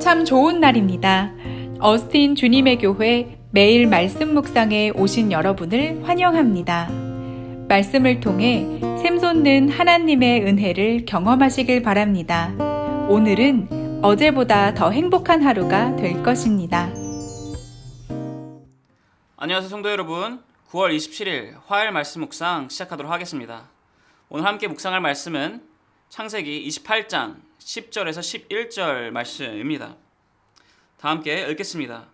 참 좋은 날입니다. 어스틴 주님의 교회 매일 말씀 묵상에 오신 여러분을 환영합니다. 말씀을 통해 샘솟는 하나님의 은혜를 경험하시길 바랍니다. 오늘은 어제보다 더 행복한 하루가 될 것입니다. 안녕하세요 성도 여러분. 9월 27일 화요일 말씀 묵상 시작하도록 하겠습니다. 오늘 함께 묵상할 말씀은 창세기 28장 10절에서 11절 말씀입니다. 다 함께 읽겠습니다.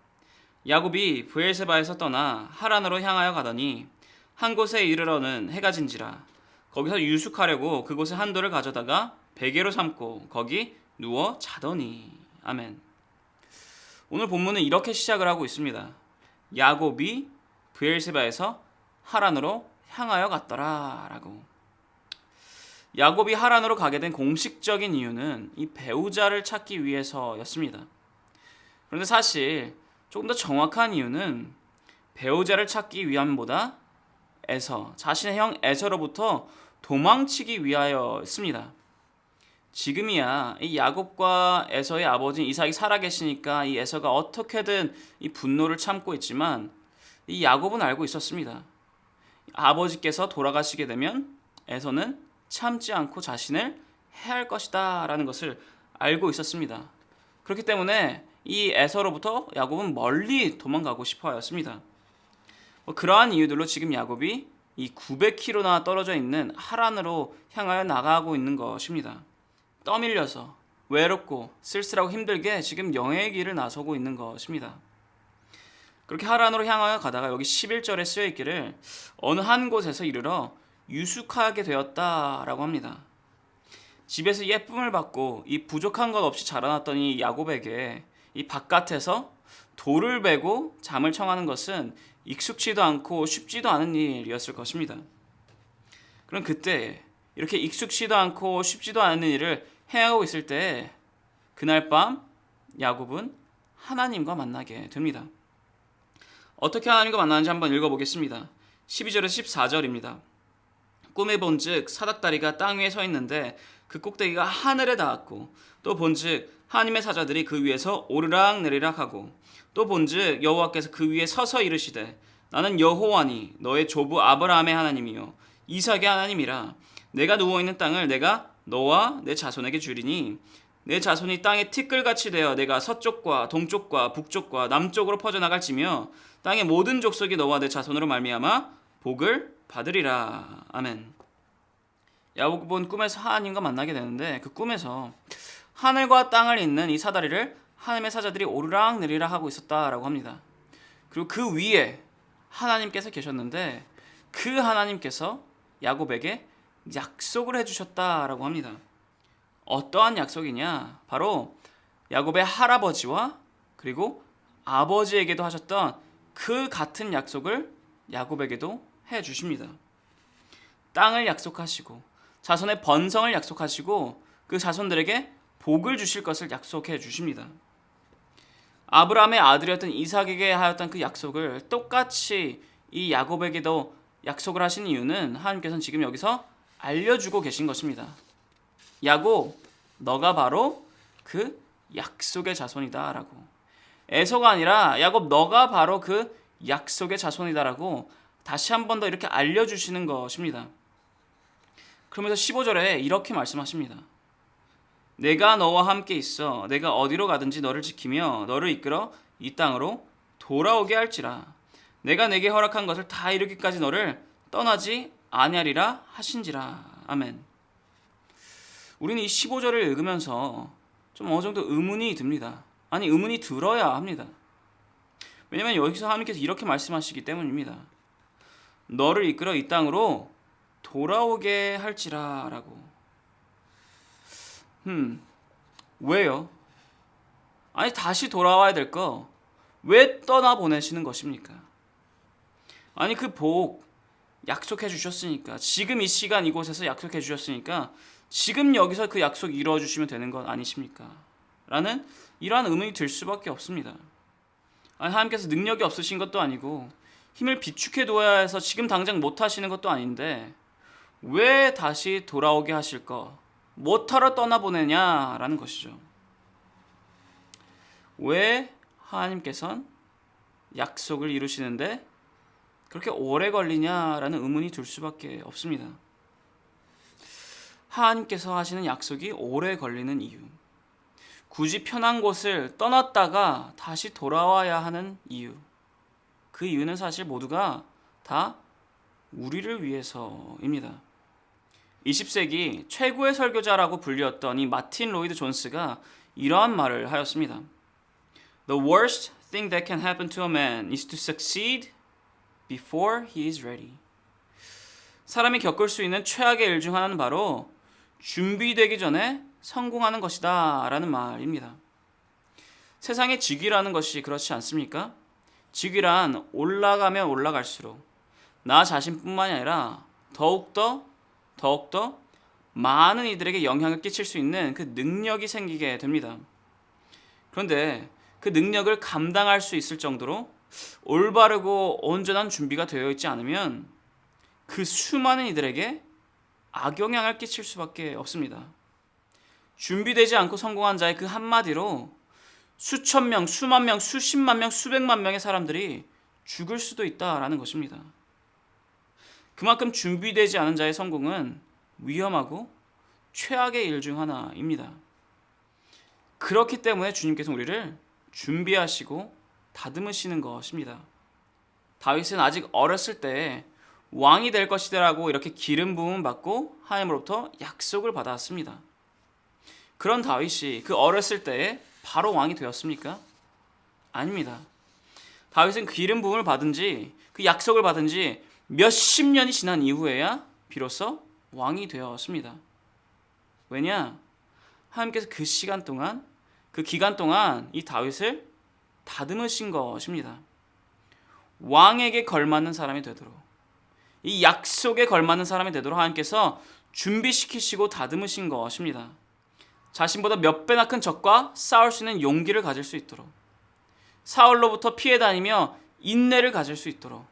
야곱이 브엘세바에서 떠나 하란으로 향하여 가더니 한 곳에 이르러는 해가 진지라. 거기서 유숙하려고 그곳에 한 돌을 가져다가 베개로 삼고 거기 누워 자더니. 아멘. 오늘 본문은 이렇게 시작을 하고 있습니다. 야곱이 브엘세바에서 하란으로 향하여 갔더라 라고. 야곱이 하란으로 가게 된 공식적인 이유는 이 배우자를 찾기 위해서였습니다. 그런데 사실 조금 더 정확한 이유는 배우자를 찾기 위함보다 자신의 형 에서로부터 도망치기 위하여였습니다. 지금이야 이 야곱과 에서의 아버지인 이삭이 살아계시니까 이 에서가 어떻게든 이 분노를 참고 있지만 이 야곱은 알고 있었습니다. 아버지께서 돌아가시게 되면 에서는 참지 않고 자신을 해할 것이다 라는 것을 알고 있었습니다. 그렇기 때문에 이 에서로부터 야곱은 멀리 도망가고 싶어 하였습니다. 그러한 이유들로 지금 야곱이 이 900km나 떨어져 있는 하란으로 향하여 나가고 있는 것입니다. 떠밀려서 외롭고 쓸쓸하고 힘들게 지금 여행의 길을 나서고 있는 것입니다. 그렇게 하란으로 향하여 가다가 여기 11절에 쓰여 있기를 어느 한 곳에서 이르러 유숙하게 되었다라고 합니다. 집에서 예쁨을 받고 이 부족한 것 없이 자라났던 이 야곱에게 이 바깥에서 돌을 베고 잠을 청하는 것은 익숙지도 않고 쉽지도 않은 일이었을 것입니다. 그럼 그때 이렇게 익숙지도 않고 쉽지도 않은 일을 행하고 있을 때 그날 밤 야곱은 하나님과 만나게 됩니다. 어떻게 하나님과 만나는지 한번 읽어보겠습니다. 12절에서 14절입니다. 꿈에 본즉 사닥다리가 땅 위에 서 있는데 그 꼭대기가 하늘에 닿았고 또 본즉 하나님의 사자들이 그 위에서 오르락 내리락 하고 또 본즉 여호와께서 그 위에 서서 이르시되 나는 여호와니 너의 조부 아브라함의 하나님이요 이삭의 하나님이라. 내가 누워있는 땅을 내가 너와 내 자손에게 주리니 내 자손이 땅의 티끌같이 되어 내가 서쪽과 동쪽과 북쪽과 남쪽으로 퍼져나갈지며 땅의 모든 족속이 너와 내 자손으로 말미암아 복을 받으리라. 아멘. 야곱은 꿈에서 하나님과 만나게 되는데 그 꿈에서 하늘과 땅을 잇는 이 사다리를 하나님의 사자들이 오르락 내리락 하고 있었다라고 합니다. 그리고 그 위에 하나님께서 계셨는데 그 하나님께서 야곱에게 약속을 해주셨다라고 합니다. 어떠한 약속이냐? 바로 야곱의 할아버지와 그리고 아버지에게도 하셨던 그 같은 약속을 야곱에게도 해주십니다. 땅을 약속하시고 자손의 번성을 약속하시고 그 자손들에게 복을 주실 것을 약속해 주십니다. 아브라함의 아들이었던 이삭에게 하였던 그 약속을 똑같이 이 야곱에게도 약속을 하신 이유는 하나님께서는 지금 여기서 알려주고 계신 것입니다. 야곱, 너가 바로 그 약속의 자손이다 라고. 에서가 아니라 야곱, 너가 바로 그 약속의 자손이다 라고 다시 한 번 더 이렇게 알려주시는 것입니다. 그러면서 15절에 이렇게 말씀하십니다. 내가 너와 함께 있어 내가 어디로 가든지 너를 지키며 너를 이끌어 이 땅으로 돌아오게 할지라. 내가 내게 허락한 것을 다 이루기까지 너를 떠나지 아니하리라 하신지라. 아멘. 우리는 이 15절을 읽으면서 좀 어느 정도 의문이 듭니다. 아니, 의문이 들어야 합니다. 왜냐하면 여기서 하나님께서 이렇게 말씀하시기 때문입니다. 너를 이끌어 이 땅으로 돌아오게 할지라 라고. 왜요? 아니, 다시 돌아와야 될 거 왜 떠나보내시는 것입니까? 아니, 그 복 약속해 주셨으니까, 지금 이 시간 이곳에서 약속해 주셨으니까 지금 여기서 그 약속 이루어 주시면 되는 것 아니십니까? 라는 이러한 의문이 들 수밖에 없습니다. 아니, 하나님께서 능력이 없으신 것도 아니고 힘을 비축해 두어야 해서 지금 당장 못 하시는 것도 아닌데 왜 다시 돌아오게 하실 거, 못하러 떠나보내냐라는 것이죠. 왜 하나님께서는 약속을 이루시는데 그렇게 오래 걸리냐라는 의문이 들 수밖에 없습니다. 하나님께서 하시는 약속이 오래 걸리는 이유, 굳이 편한 곳을 떠났다가 다시 돌아와야 하는 이유, 그 이유는 사실 모두가 다 우리를 위해서입니다. 20세기 최고의 설교자라고 불렸던 이 마틴 로이드 존스가 이러한 말을 하였습니다. The worst thing that can happen to a man is to succeed before he is ready. 사람이 겪을 수 있는 최악의 일 중 하나는 바로 준비되기 전에 성공하는 것이다 라는 말입니다. 세상의 직위라는 것이 그렇지 않습니까? 직위란 올라가면 올라갈수록 나 자신뿐만이 아니라 더욱더 많은 이들에게 영향을 끼칠 수 있는 그 능력이 생기게 됩니다. 그런데 그 능력을 감당할 수 있을 정도로 올바르고 온전한 준비가 되어 있지 않으면 그 수많은 이들에게 악영향을 끼칠 수밖에 없습니다. 준비되지 않고 성공한 자의 그 한마디로 수천 명, 수만 명, 수십만 명, 수백만 명의 사람들이 죽을 수도 있다라는 것입니다. 그만큼 준비되지 않은 자의 성공은 위험하고 최악의 일 중 하나입니다. 그렇기 때문에 주님께서 우리를 준비하시고 다듬으시는 것입니다. 다윗은 아직 어렸을 때 왕이 될 것이라고 이렇게 기름 부음 받고 하나님으로부터 약속을 받았습니다. 그런 다윗이 그 어렸을 때에 바로 왕이 되었습니까? 아닙니다. 다윗은 기름 부음을 받은 지, 그 약속을 받은 지 몇십 년이 지난 이후에야 비로소 왕이 되었습니다. 왜냐? 하나님께서 그 시간 동안, 그 기간 동안 이 다윗을 다듬으신 것입니다. 왕에게 걸맞는 사람이 되도록, 이 약속에 걸맞는 사람이 되도록 하나님께서 준비시키시고 다듬으신 것입니다. 자신보다 몇 배나 큰 적과 싸울 수 있는 용기를 가질 수 있도록, 사울로부터 피해 다니며 인내를 가질 수 있도록,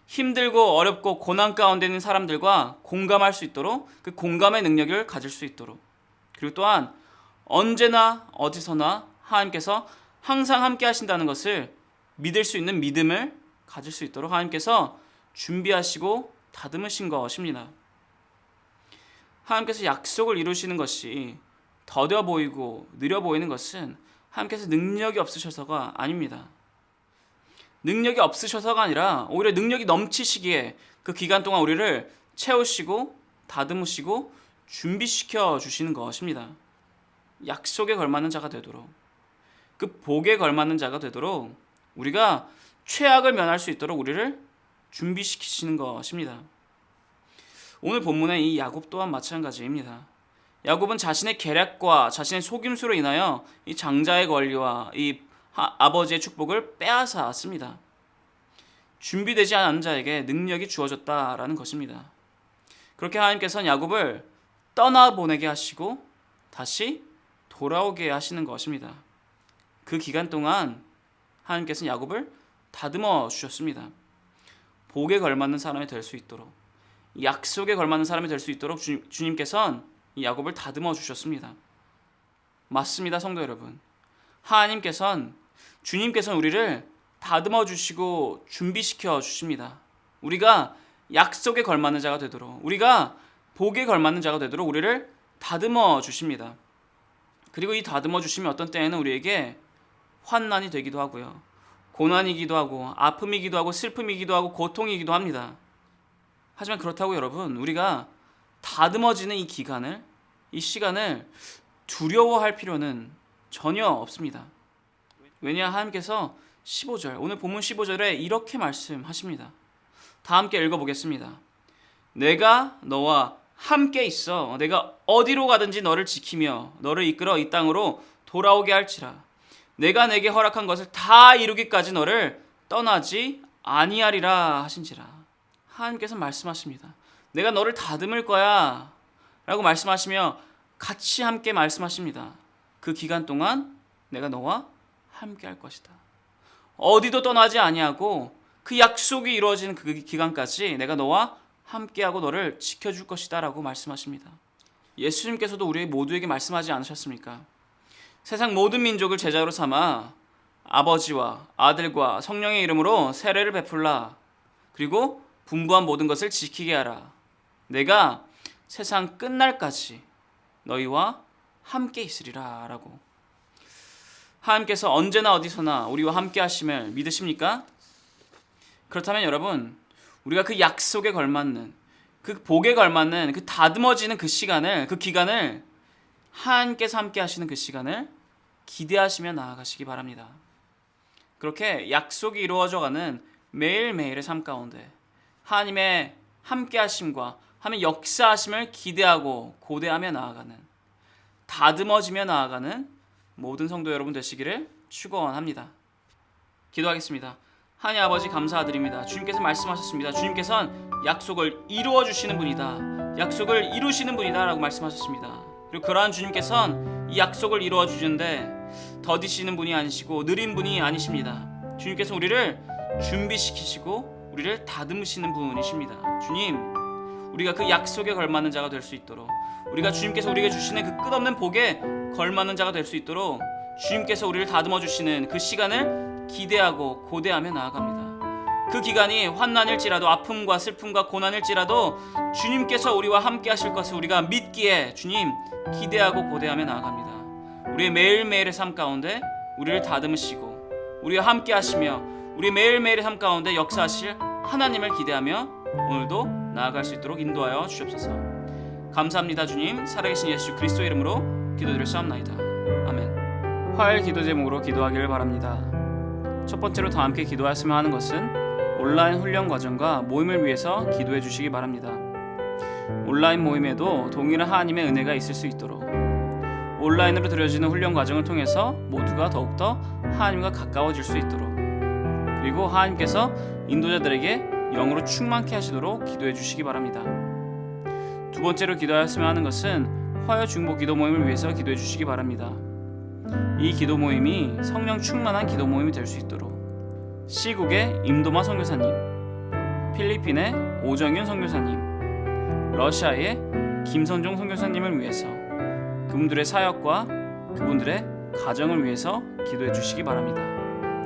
힘들고 어렵고 고난 가운데 있는 사람들과 공감할 수 있도록 그 공감의 능력을 가질 수 있도록, 그리고 또한 언제나 어디서나 하나님께서 항상 함께 하신다는 것을 믿을 수 있는 믿음을 가질 수 있도록 하나님께서 준비하시고 다듬으신 것입니다. 하나님께서 약속을 이루시는 것이 더뎌 보이고 느려 보이는 것은 하나님께서 능력이 없으셔서가 아닙니다. 능력이 없으셔서가 아니라 오히려 능력이 넘치시기에 그 기간 동안 우리를 채우시고 다듬으시고 준비시켜 주시는 것입니다. 약속에 걸맞는 자가 되도록, 그 복에 걸맞는 자가 되도록 우리가 최악을 면할 수 있도록 우리를 준비시키시는 것입니다. 오늘 본문의 이 야곱 또한 마찬가지입니다. 야곱은 자신의 계략과 자신의 속임수로 인하여 이 장자의 권리와 이 아버지의 축복을 빼앗았습니다. 준비되지 않은 자에게 능력이 주어졌다라는 것입니다. 그렇게 하나님께서는 야곱을 떠나보내게 하시고 다시 돌아오게 하시는 것입니다. 그 기간 동안 하나님께서는 야곱을 다듬어 주셨습니다. 복에 걸맞는 사람이 될 수 있도록, 약속에 걸맞는 사람이 될 수 있도록 주님께서는 이 야곱을 다듬어 주셨습니다. 맞습니다, 성도 여러분. 주님께서는 우리를 다듬어 주시고 준비시켜 주십니다. 우리가 약속에 걸맞는 자가 되도록, 우리가 복에 걸맞는 자가 되도록 우리를 다듬어 주십니다. 그리고 이 다듬어 주심이 어떤 때에는 우리에게 환난이 되기도 하고요, 고난이기도 하고 아픔이기도 하고 슬픔이기도 하고 고통이기도 합니다. 하지만 그렇다고 여러분, 우리가 다듬어지는 이 기간을, 이 시간을 두려워할 필요는 전혀 없습니다. 왜냐? 하나님께서 15절, 오늘 본문 15절에 이렇게 말씀하십니다. 다 함께 읽어보겠습니다. 내가 너와 함께 있어 내가 어디로 가든지 너를 지키며 너를 이끌어 이 땅으로 돌아오게 할지라. 내가 내게 허락한 것을 다 이루기까지 너를 떠나지 아니하리라 하신지라. 하나님께서 말씀하십니다. 내가 너를 다듬을 거야 라고 말씀하시며 같이 함께 말씀하십니다. 그 기간 동안 내가 너와 함께 할 것이다. 어디도 떠나지 아니하고 그 약속이 이루어지는 그 기간까지 내가 너와 함께하고 너를 지켜줄 것이다 라고 말씀하십니다. 예수님께서도 우리 모두에게 말씀하지 않으셨습니까? 세상 모든 민족을 제자로 삼아 아버지와 아들과 성령의 이름으로 세례를 베풀라. 그리고 분부한 모든 것을 지키게 하라. 내가 세상 끝날까지 너희와 함께 있으리라. 라고. 하나님께서 언제나 어디서나 우리와 함께 하심을 믿으십니까? 그렇다면 여러분, 우리가 그 약속에 걸맞는, 그 복에 걸맞는, 그 다듬어지는 그 시간을, 그 기간을, 하나님께서 함께 하시는 그 시간을 기대하시며 나아가시기 바랍니다. 그렇게 약속이 이루어져가는 매일매일의 삶 가운데 하나님의 함께 하심과 하나님의 역사하심을 기대하고 고대하며 나아가는, 다듬어지며 나아가는 모든 성도 여러분 되시기를 축원합니다. 기도하겠습니다. 하나님 아버지 감사드립니다. 주님께서 말씀하셨습니다. 주님께서는 약속을 이루어 주시는 분이다. 약속을 이루시는 분이다 라고 말씀하셨습니다. 그리고 그러한 주님께서는 이 약속을 이루어 주시는데 더디시는 분이 아니시고 느린 분이 아니십니다. 주님께서 우리를 준비시키시고 우리를 다듬으시는 분이십니다. 주님, 우리가 그 약속에 걸맞는 자가 될 수 있도록, 우리가 주님께서 우리에게 주시는 그 끝없는 복에 걸맞는 자가 될 수 있도록 주님께서 우리를 다듬어 주시는 그 시간을 기대하고 고대하며 나아갑니다. 그 기간이 환난일지라도, 아픔과 슬픔과 고난일지라도 주님께서 우리와 함께 하실 것을 우리가 믿기에 주님 기대하고 고대하며 나아갑니다. 우리의 매일매일의 삶 가운데 우리를 다듬으시고 우리와 함께 하시며 우리 매일매일의 삶 가운데 역사하실 하나님을 기대하며 오늘도 나아갈 수 있도록 인도하여 주옵소서. 감사합니다. 주님, 살아계신 예수 그리스도의 이름으로 기도드렸사옵나이다. 아멘. 화요일 기도 제목으로 기도하기를 바랍니다. 첫 번째로 다 함께 기도하였으면 하는 것은 온라인 훈련 과정과 모임을 위해서 기도해 주시기 바랍니다. 온라인 모임에도 동일한 하나님의 은혜가 있을 수 있도록, 온라인으로 드려지는 훈련 과정을 통해서 모두가 더욱더 하나님과 가까워질 수 있도록, 그리고 하나님께서 인도자들에게 영으로 충만케 하시도록 기도해 주시기 바랍니다. 두 번째로 기도하였으면 하는 것은 화요 중보 기도 모임을 위해서 기도해 주시기 바랍니다. 이 기도 모임이 성령 충만한 기도 모임이 될 수 있도록 시국의 임도마 선교사님, 필리핀의 오정윤 선교사님, 러시아의 김선종 선교사님을 위해서 그분들의 사역과 그분들의 가정을 위해서 기도해 주시기 바랍니다.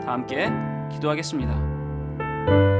다 함께 기도하겠습니다.